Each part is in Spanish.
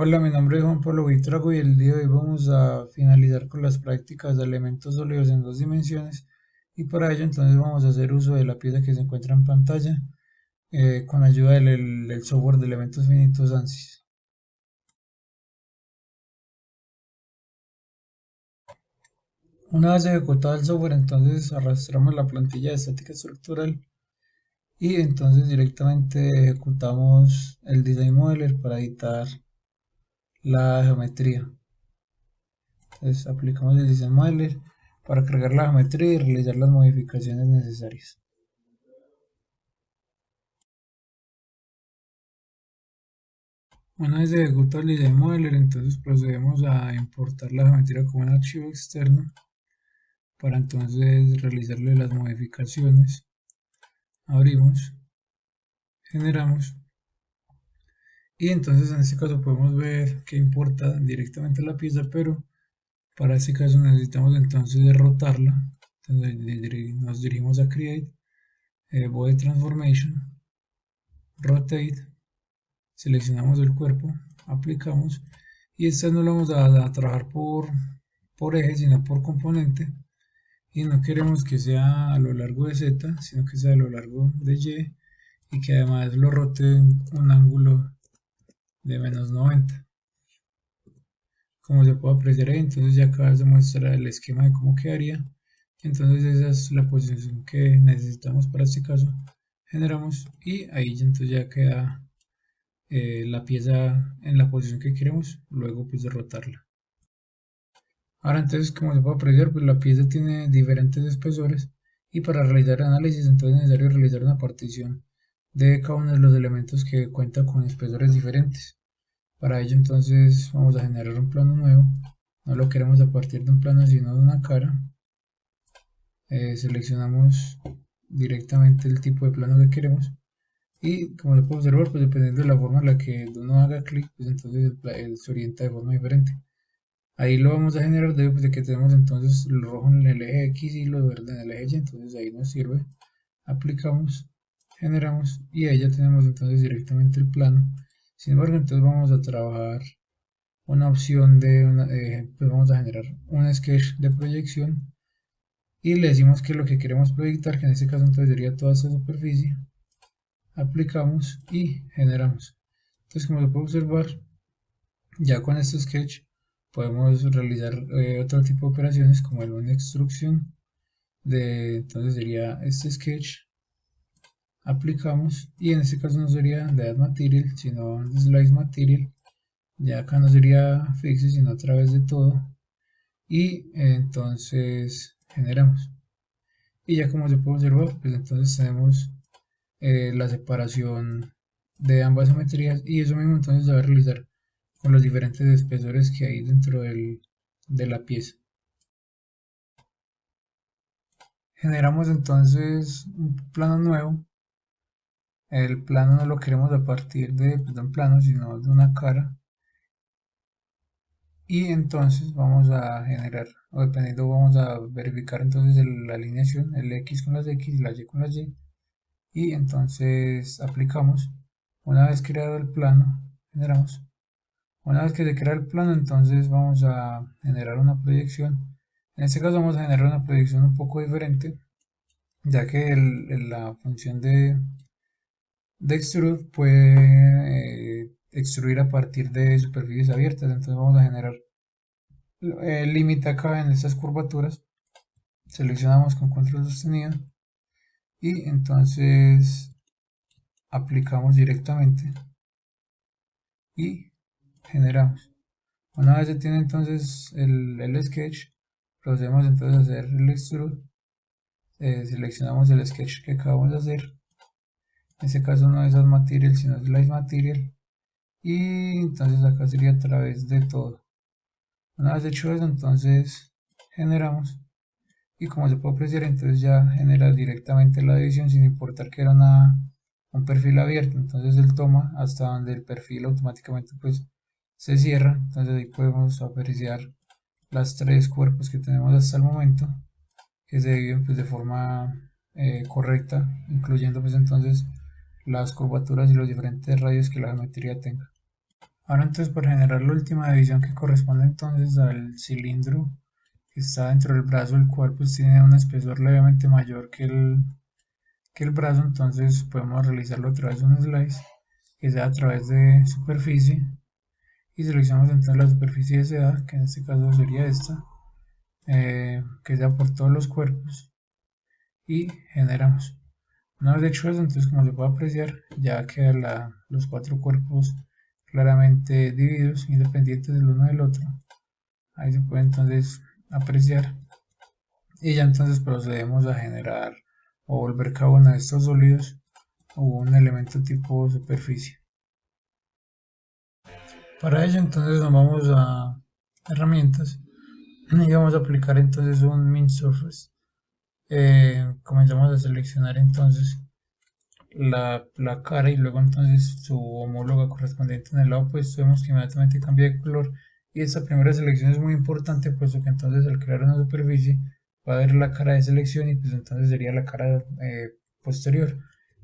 Hola, mi nombre es Juan Pablo Buitrago y el día de hoy vamos a finalizar con las prácticas de elementos sólidos en dos dimensiones y para ello entonces vamos a hacer uso de la pieza que se encuentra en pantalla con ayuda del software de elementos finitos ANSYS. Una vez ejecutado el software entonces arrastramos la plantilla de estática estructural y entonces directamente ejecutamos el Design Modeler para editar la geometría. Entonces aplicamos el Design Modeler para cargar la geometría y realizar las modificaciones necesarias. Una vez se ejecuta el Design Modeler, entonces procedemos a importar la geometría como un archivo externo para entonces realizarle las modificaciones. Abrimos, generamos y entonces en este caso podemos ver que importa directamente la pieza, pero para este caso necesitamos entonces rotarla. Entonces nos dirigimos a Create, Body Transformation, Rotate, seleccionamos el cuerpo, aplicamos y esta no la vamos a trabajar por eje sino por componente y no queremos que sea a lo largo de Z sino que sea a lo largo de y que además lo rote en un ángulo de -90. Como se puede apreciar ahí, entonces ya acá se muestra el esquema de cómo quedaría. Entonces esa es la posición que necesitamos para este caso. Generamos y ahí entonces ya queda la pieza en la posición que queremos, luego pues derrotarla. Ahora entonces, como se puede apreciar, pues la pieza tiene diferentes espesores y para realizar análisis entonces es necesario realizar una partición de cada uno de los elementos que cuenta con espesores diferentes. Para ello entonces vamos a generar un plano nuevo, no lo queremos a partir de un plano sino de una cara. Seleccionamos directamente el tipo de plano que queremos y como se puede observar, pues dependiendo de la forma en la que uno haga clic, pues entonces él se orienta de forma diferente. Ahí lo vamos a generar de que tenemos entonces el rojo en el eje X y lo verde en el eje Y, entonces ahí nos sirve. Aplicamos, generamos y ahí ya tenemos entonces directamente el plano. Sin embargo, entonces vamos a trabajar una opción pues vamos a generar un sketch de proyección y le decimos que lo que queremos proyectar, que en este caso entonces sería toda esta superficie. Aplicamos y generamos. Entonces, como se puede observar, ya con este sketch podemos realizar otro tipo de operaciones como una extrusión entonces sería este sketch, aplicamos y en este caso no sería de add material sino de slice material, ya acá no sería fixe sino a través de todo y entonces generamos y ya como se puede observar pues entonces tenemos la separación de ambas geometrías y eso mismo entonces se va a realizar con los diferentes espesores que hay dentro de la pieza. Generamos entonces un plano nuevo. El plano no lo queremos a partir de un plano, sino de una cara. Y entonces vamos a generar, o dependiendo, vamos a verificar entonces la alineación, el X con las X y la Y con las Y. Y entonces aplicamos. Una vez creado el plano, generamos. Una vez que se crea el plano, entonces vamos a generar una proyección. En este caso vamos a generar una proyección un poco diferente, ya que la función de extrude puede extruir a partir de superficies abiertas. Entonces vamos a generar el límite acá en estas curvaturas. Seleccionamos con control sostenido y entonces aplicamos directamente y generamos. Una vez se tiene entonces el sketch, procedemos entonces a hacer el extrude. Seleccionamos el sketch que acabamos de hacer. En este caso no es add material sino slice material. Y entonces acá sería a través de todo. Una vez hecho eso, entonces generamos. Y como se puede apreciar, entonces ya genera directamente la división sin importar que era un perfil abierto. Entonces él toma hasta donde el perfil automáticamente pues se cierra. Entonces ahí podemos apreciar las tres cuerpos que tenemos hasta el momento, que se dividen pues de forma correcta, incluyendo pues entonces las curvaturas y los diferentes radios que la geometría tenga. Ahora entonces para generar la última división que corresponde entonces al cilindro que está dentro del brazo, el cual pues tiene un espesor levemente mayor que el brazo, entonces podemos realizarlo a través de un slice que sea a través de superficie y seleccionamos entonces la superficie deseada, que en este caso sería esta, que sea por todos los cuerpos y generamos. Una vez hecho eso, entonces como se puede apreciar, ya quedan los cuatro cuerpos claramente divididos, independientes del uno del otro. Ahí se puede entonces apreciar y ya entonces procedemos a generar o volver cada uno de estos sólidos o un elemento tipo superficie. Para ello entonces nos vamos a herramientas y vamos a aplicar entonces un Min Surface. Comenzamos a seleccionar entonces la cara y luego entonces su homóloga correspondiente en el lado opuesto. Vemos que inmediatamente cambia de color y esta primera selección es muy importante puesto que entonces al crear una superficie va a ver la cara de selección y pues entonces sería la cara posterior.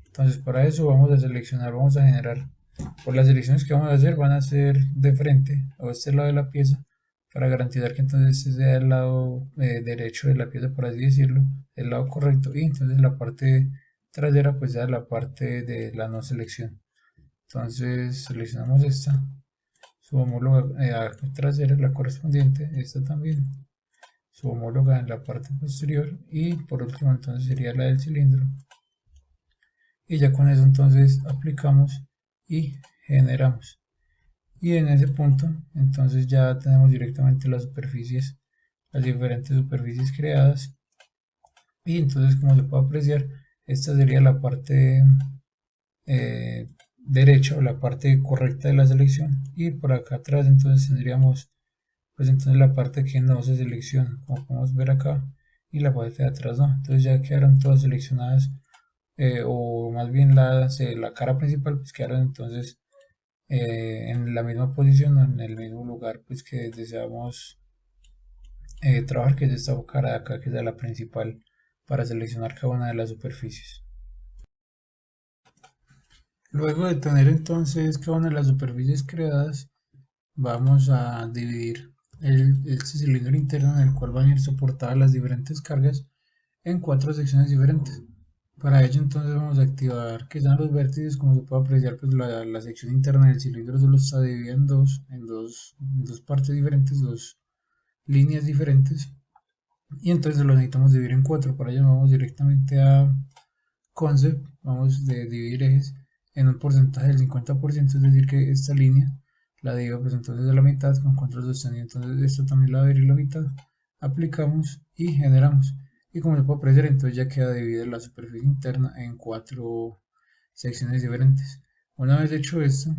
Entonces para eso vamos a seleccionar, vamos a generar, por las selecciones que vamos a hacer van a ser de frente a este lado de la pieza para garantizar que entonces este sea el lado derecho de la pieza, por así decirlo, el lado correcto, y entonces la parte trasera pues sea la parte de la no selección. Entonces seleccionamos esta, su homóloga trasera, la correspondiente, esta también, su homóloga en la parte posterior y por último entonces sería la del cilindro. Y ya con eso entonces aplicamos y generamos. Y en ese punto entonces ya tenemos directamente las superficies, las diferentes superficies creadas. Y entonces como se puede apreciar, esta sería la parte derecha o la parte correcta de la selección. Y por acá atrás entonces tendríamos pues entonces la parte que no se selecciona, como podemos ver acá, y la parte de atrás no. Entonces ya quedaron todas seleccionadas, o más bien la cara principal pues quedaron entonces en la misma posición o en el mismo lugar pues que deseamos trabajar, que es esta cara de acá, que es la principal para seleccionar cada una de las superficies. Luego de tener entonces cada una de las superficies creadas, vamos a dividir este cilindro interno en el cual van a ir soportadas las diferentes cargas en cuatro secciones diferentes. Para ello entonces vamos a activar que sean los vértices. Como se puede apreciar pues la sección interna del cilindro solo está dividida en dos partes diferentes, dos líneas diferentes, y entonces lo necesitamos dividir en cuatro. Para ello vamos directamente a concept, vamos de dividir ejes en un porcentaje del 50%, es decir que esta línea la divido pues entonces a la mitad con control sostenido, entonces esto también la va a dividir a la mitad, aplicamos y generamos, y como se puede apreciar entonces ya queda dividida la superficie interna en cuatro secciones diferentes. Una vez hecho esto,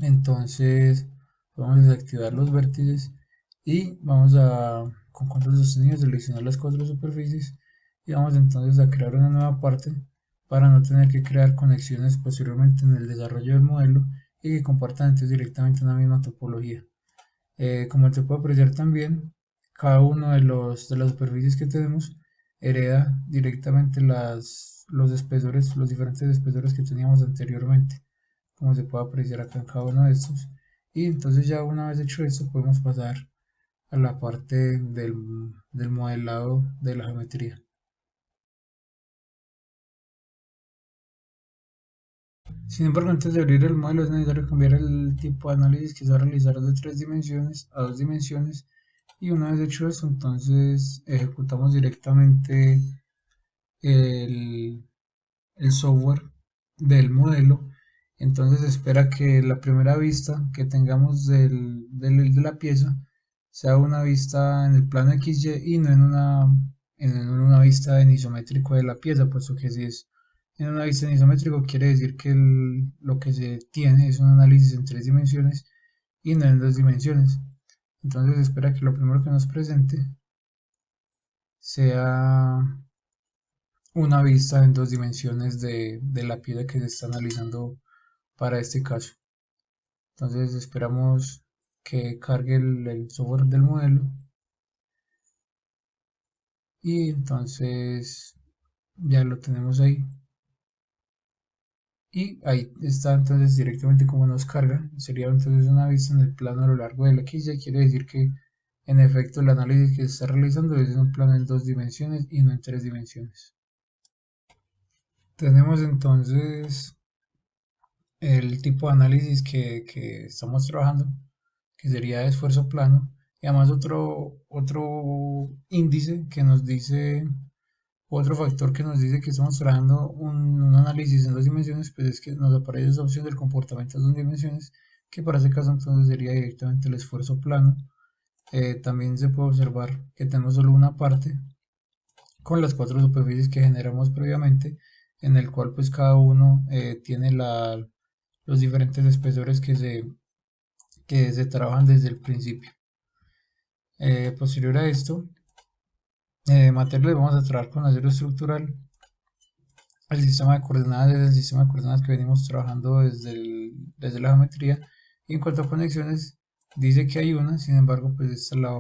entonces vamos a desactivar los vértices y vamos a con control sostenido seleccionar las cuatro superficies y vamos entonces a crear una nueva parte para no tener que crear conexiones posteriormente en el desarrollo del modelo y que compartan entonces directamente una misma topología. Como se puede apreciar también, cada uno de las superficies que tenemos hereda directamente los espesores, los diferentes espesores que teníamos anteriormente, como se puede apreciar acá en cada uno de estos. Y entonces ya una vez hecho esto podemos pasar a la parte del modelado de la geometría. Sin embargo, antes de abrir el modelo es necesario cambiar el tipo de análisis que se va a realizar de 3 dimensiones a 2 dimensiones, y una vez hecho esto entonces ejecutamos directamente el, el software del modelo. Entonces espera que la primera vista que tengamos de la pieza sea una vista en el plano XY y no en una vista en isométrico de la pieza, puesto que si es en una vista en isométrico quiere decir que lo que se tiene es un análisis en tres dimensiones y no en dos dimensiones. Entonces espera que lo primero que nos presente sea una vista en dos dimensiones de la pieza que se está analizando para este caso. Entonces esperamos que cargue el software del modelo y entonces ya lo tenemos ahí. y ahí está entonces directamente como nos carga. Sería entonces una vista en el plano a lo largo de la quilla. Quiere decir que en efecto el análisis que se está realizando es en un plano en 2 dimensiones y no en 3 dimensiones. Tenemos entonces el tipo de análisis que estamos trabajando, que sería de esfuerzo plano, y además otro índice que nos dice, otro factor que nos dice que estamos trabajando un análisis en 2 dimensiones, pues es que nos aparece esa opción del comportamiento en 2 dimensiones, que para ese caso entonces sería directamente el esfuerzo plano. También se puede observar que tenemos solo una parte con las 4 superficies que generamos previamente, en el cual pues cada uno tiene los diferentes espesores que se trabajan desde el principio. Posterior a esto, materiales vamos a trabajar con acero estructural. El sistema de coordenadas es el sistema de coordenadas que venimos trabajando desde la geometría. Y en cuanto a conexiones, dice que hay una, sin embargo, pues esta la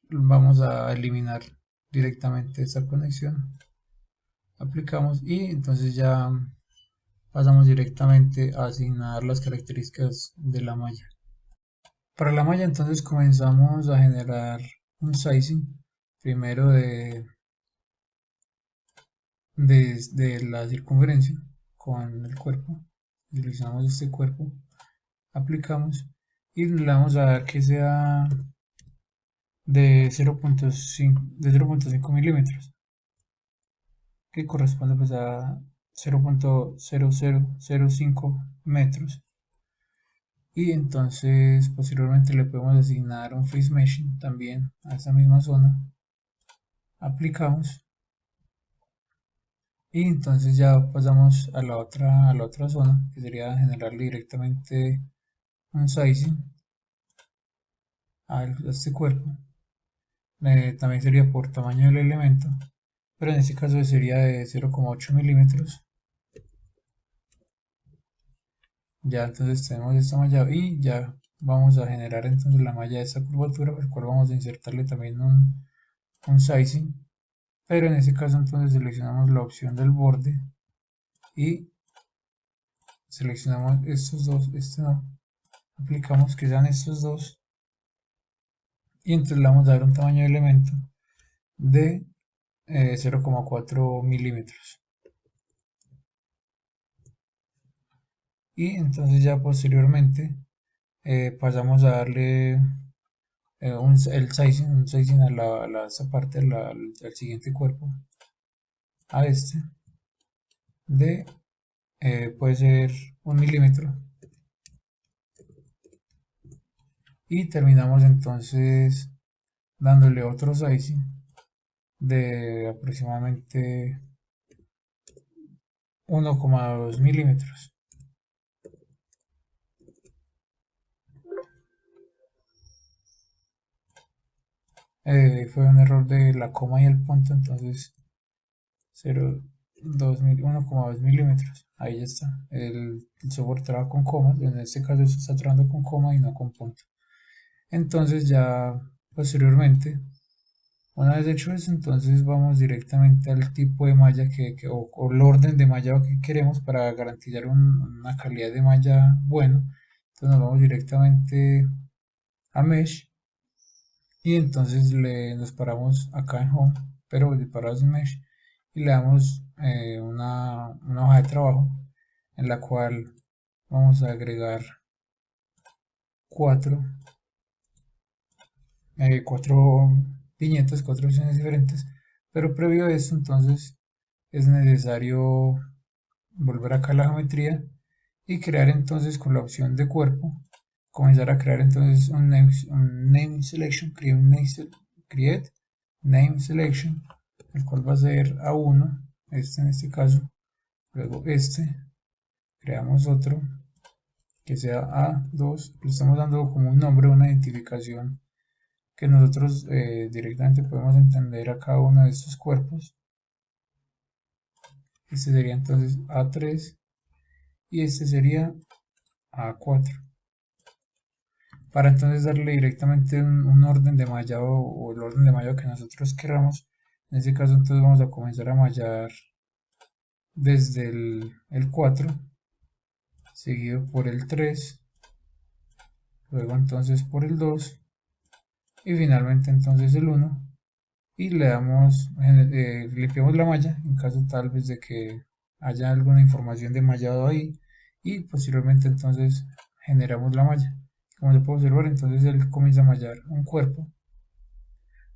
vamos a eliminar directamente esta conexión. Aplicamos y entonces ya pasamos directamente a asignar las características de la malla. Para la malla entonces comenzamos a generar un sizing primero de la circunferencia con el cuerpo. Utilizamos este cuerpo, aplicamos y le vamos a dar que sea de 0.5 milímetros, que corresponde pues a 0.0005 metros. Y entonces posteriormente le podemos asignar un face meshing también a esa misma zona. Aplicamos y entonces ya pasamos a la otra zona, que sería generarle directamente un sizing a este cuerpo. También sería por tamaño del elemento, pero en este caso sería de 0,8 milímetros. Ya entonces tenemos esta malla y ya vamos a generar entonces la malla de esta curvatura, por el cual vamos a insertarle también un sizing, pero en este caso entonces seleccionamos la opción del borde y seleccionamos estos dos, este no, aplicamos que sean estos dos y entonces le vamos a dar un tamaño de elemento de 0,4 milímetros. Y entonces ya posteriormente pasamos a darle un sizing a esa parte al siguiente cuerpo, a este de puede ser 1 milímetro, y terminamos entonces dándole otro sizing de aproximadamente 1,2 milímetros. Fue un error de la coma y el punto, entonces 1,2 milímetros. Ahí ya está. El software trabaja con comas, en este caso se está trabajando con coma y no con punto. Entonces ya posteriormente, una vez hecho eso, entonces vamos directamente al tipo de malla o el orden de mallado que queremos para garantizar una calidad de malla bueno. Entonces nos vamos directamente a Mesh y entonces nos paramos acá en Home, pero parados en Mesh, y le damos una hoja de trabajo en la cual vamos a agregar cuatro, cuatro viñetas, cuatro opciones diferentes, pero previo a esto entonces es necesario volver acá a la geometría y crear entonces con la opción de cuerpo, comenzar a crear entonces un name selection, create name selection, el cual va a ser A1, este en este caso, luego creamos otro que sea A2, le estamos dando como un nombre, una identificación que nosotros directamente podemos entender a cada uno de estos cuerpos. Este sería entonces A3 y este sería A4. Para entonces darle directamente un orden de mallado o el orden de mallado que nosotros queramos. En este caso entonces vamos a comenzar a mallar desde el 4, seguido por el 3, luego entonces por el 2 y finalmente entonces el 1, y le damos, limpiamos la malla en caso tal vez de que haya alguna información de mallado ahí, y posteriormente entonces generamos la malla. Como se puede observar, entonces él comienza a mallar un cuerpo,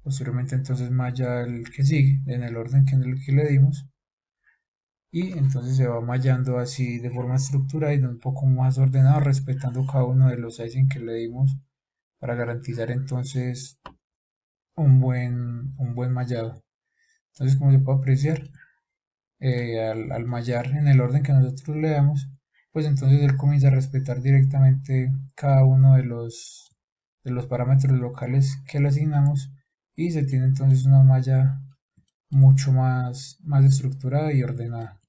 posteriormente entonces malla el que sigue en el orden en el que le dimos, y entonces se va mallando así de forma estructurada y un poco más ordenado, respetando cada uno de los sizing que le dimos para garantizar entonces un buen mallado. Entonces, como se puede apreciar, al mallar en el orden que nosotros le damos, pues entonces él comienza a respetar directamente cada uno de los parámetros locales que le asignamos, y se tiene entonces una malla mucho más estructurada y ordenada.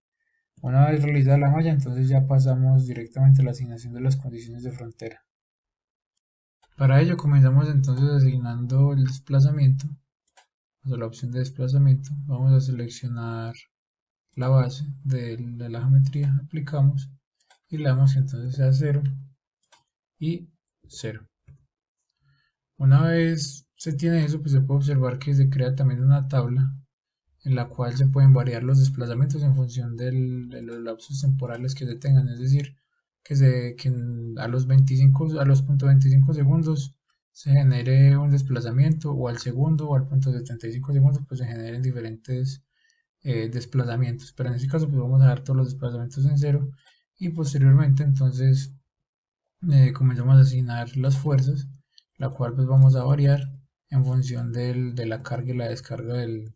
Una vez realizada la malla, entonces ya pasamos directamente a la asignación de las condiciones de frontera. Para ello comenzamos entonces asignando el desplazamiento, o sea, la opción de desplazamiento. Vamos a seleccionar la base de la geometría, aplicamos y le damos entonces a 0 y 0. Una vez se tiene eso, pues se puede observar que se crea también una tabla en la cual se pueden variar los desplazamientos en función de los lapsos temporales que se tengan, es decir, que a los 25, a los .25 segundos se genere un desplazamiento, o al segundo o al .75 segundos pues se generen diferentes desplazamientos, pero en este caso pues vamos a dar todos los desplazamientos en cero, y posteriormente entonces comenzamos a asignar las fuerzas, la cual pues vamos a variar en función de la carga y la descarga del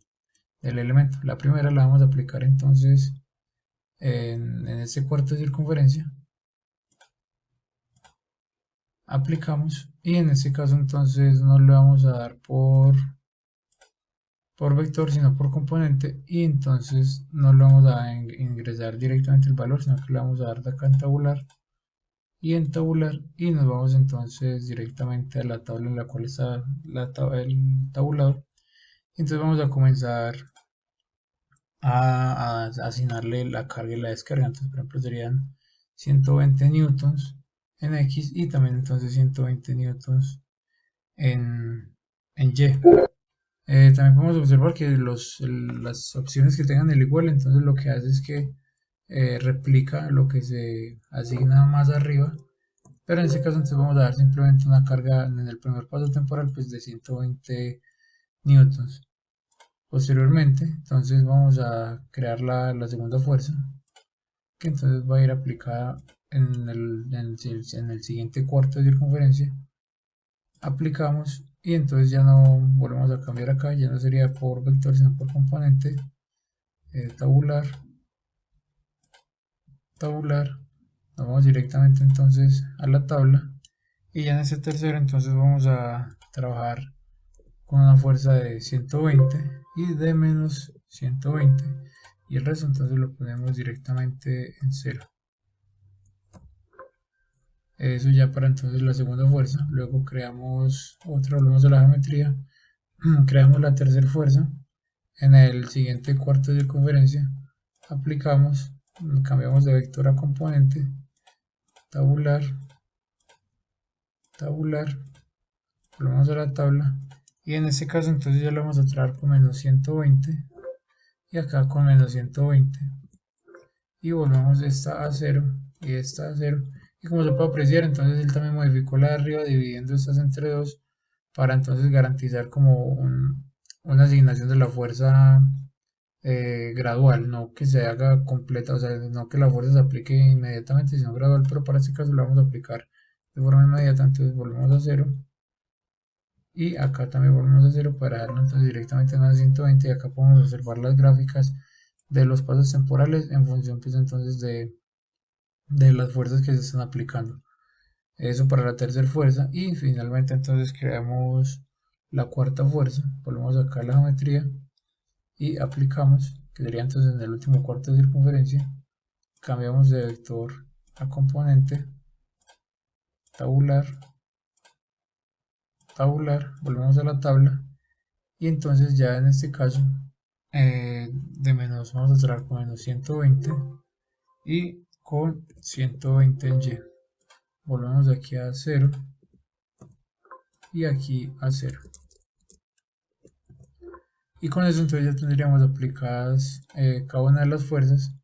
elemento. La primera la vamos a aplicar entonces en este cuarto de circunferencia, aplicamos, y en este caso entonces no le vamos a dar por vector sino por componente, y entonces no le vamos a ingresar directamente el valor, sino que le vamos a dar de acá en tabular y en tabular, y nos vamos entonces directamente a la tabla en la cual está el tabulador. Entonces vamos a comenzar a asignarle la carga y la descarga. Entonces, por ejemplo, serían 120 newtons en X, y también entonces 120 newtons en Y. También podemos observar que las opciones que tengan el igual, entonces lo que hace es que replica lo que se asigna más arriba, pero en este caso entonces vamos a dar simplemente una carga en el primer paso temporal pues de 120 newtons. Posteriormente entonces vamos a crear la segunda fuerza, que entonces va a ir aplicada en el siguiente cuarto de circunferencia. Aplicamos y entonces ya no volvemos a cambiar acá, ya no sería por vector sino por componente. Tabular, tabular, nos vamos directamente entonces a la tabla, y ya en este tercero entonces vamos a trabajar con una fuerza de 120 y de menos 120, y el resto entonces lo ponemos directamente en cero. Eso ya para entonces la segunda fuerza. Luego creamos otra, volvemos a la geometría, creamos la tercera fuerza en el siguiente cuarto de circunferencia, aplicamos, cambiamos de vector a componente, tabular, tabular, volvemos a la tabla, y en este caso entonces ya lo vamos a traer con menos 120 y acá con menos 120, y volvemos esta a 0 y esta a 0, y como se puede apreciar entonces él también modificó la de arriba dividiendo estas entre 2 para entonces garantizar como una asignación de la fuerza gradual, no que se haga completa, o sea, no que la fuerza se aplique inmediatamente, sino gradual, pero para este caso lo vamos a aplicar de forma inmediata. Entonces volvemos a 0 y acá también volvemos a 0 para darlo entonces directamente a más 120, y acá podemos observar las gráficas de los pasos temporales en función pues entonces de las fuerzas que se están aplicando. Eso para la tercera fuerza, y finalmente entonces creamos la cuarta fuerza, volvemos acá a la geometría y aplicamos, que sería entonces en el último cuarto de circunferencia, cambiamos de vector a componente, tabular, tabular, volvemos a la tabla, y entonces ya en este caso de menos, vamos a cerrar con menos 120 y con 120 en Y. Volvemos aquí a 0 y aquí a 0. Y con eso entonces ya tendríamos aplicadas cada una de las fuerzas.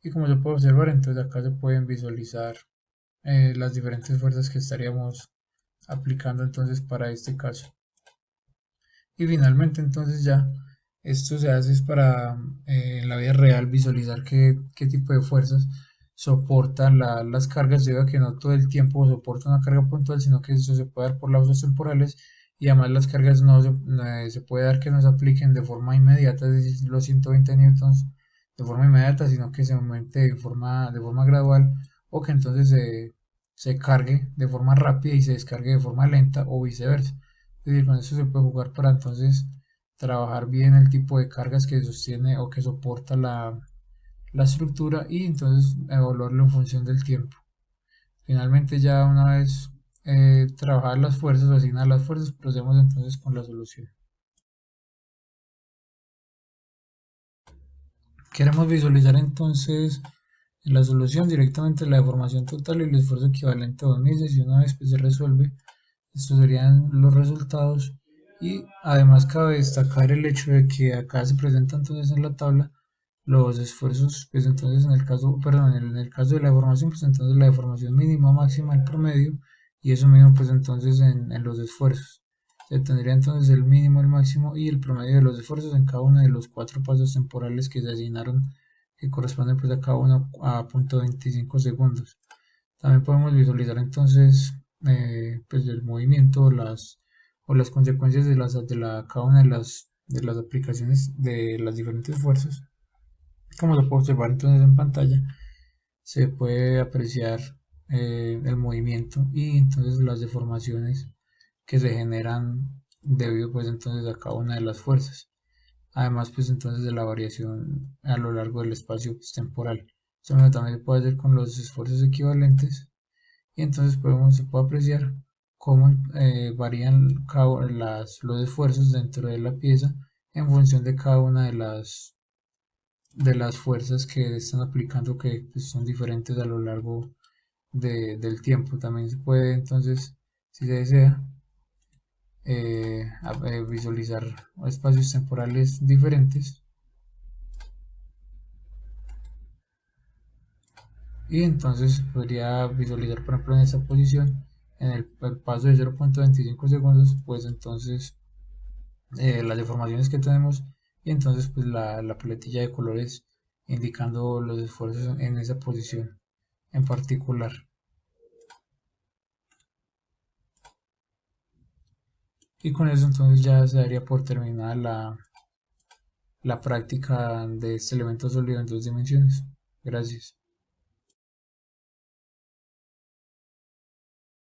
Y como se puede observar, entonces acá se pueden visualizar las diferentes fuerzas que estaríamos aplicando entonces para este caso. Y finalmente entonces ya esto se hace es para en la vida real visualizar qué tipo de fuerzas soportan las cargas, debido a que no todo el tiempo soporta una carga puntual, sino que eso se puede dar por lapsos temporales. Y además las cargas no se puede dar que no se apliquen de forma inmediata, es decir, los 120 newtons de forma inmediata, sino que se aumente de forma gradual, o que entonces se cargue de forma rápida y se descargue de forma lenta, o viceversa. Es decir, con eso se puede jugar para entonces trabajar bien el tipo de cargas que sostiene o que soporta la estructura, y entonces evaluarlo en función del tiempo. Finalmente, ya una vez trabajar las fuerzas o asignar las fuerzas, procedemos entonces con la solución. Queremos visualizar entonces en la solución directamente la deformación total y el esfuerzo equivalente a 2 miles, y una vez que se resuelve, estos serían los resultados. Y además cabe destacar el hecho de que acá se presenta entonces en la tabla los esfuerzos, pues entonces en el caso, perdón, en el caso de la deformación, pues entonces la deformación mínima, máxima, el promedio, y eso mismo pues entonces en los esfuerzos. Se tendría entonces el mínimo, el máximo y el promedio de los esfuerzos en cada uno de los 4 pasos temporales que se asignaron, que corresponden pues a cada uno a .25 segundos. También podemos visualizar entonces pues el movimiento o las consecuencias cada una de las aplicaciones de las diferentes fuerzas. Como lo puedo observar entonces en pantalla, se puede apreciar el movimiento y entonces las deformaciones que se generan debido pues entonces a cada una de las fuerzas. Además pues entonces de la variación a lo largo del espacio pues, temporal. Esto también se puede hacer con los esfuerzos equivalentes, y entonces se puede apreciar cómo varían los esfuerzos dentro de la pieza en función de cada una de las fuerzas que están aplicando, que pues, son diferentes a lo largo del tiempo. También se puede entonces, si se desea, visualizar espacios temporales diferentes, y entonces podría visualizar, por ejemplo, en esta posición, en el paso de 0.25 segundos, pues entonces las deformaciones que tenemos, y entonces pues la paletilla de colores indicando los esfuerzos en esa posición en particular. Y con eso entonces ya se daría por terminada la práctica de este elemento sólido en 2 dimensiones. Gracias.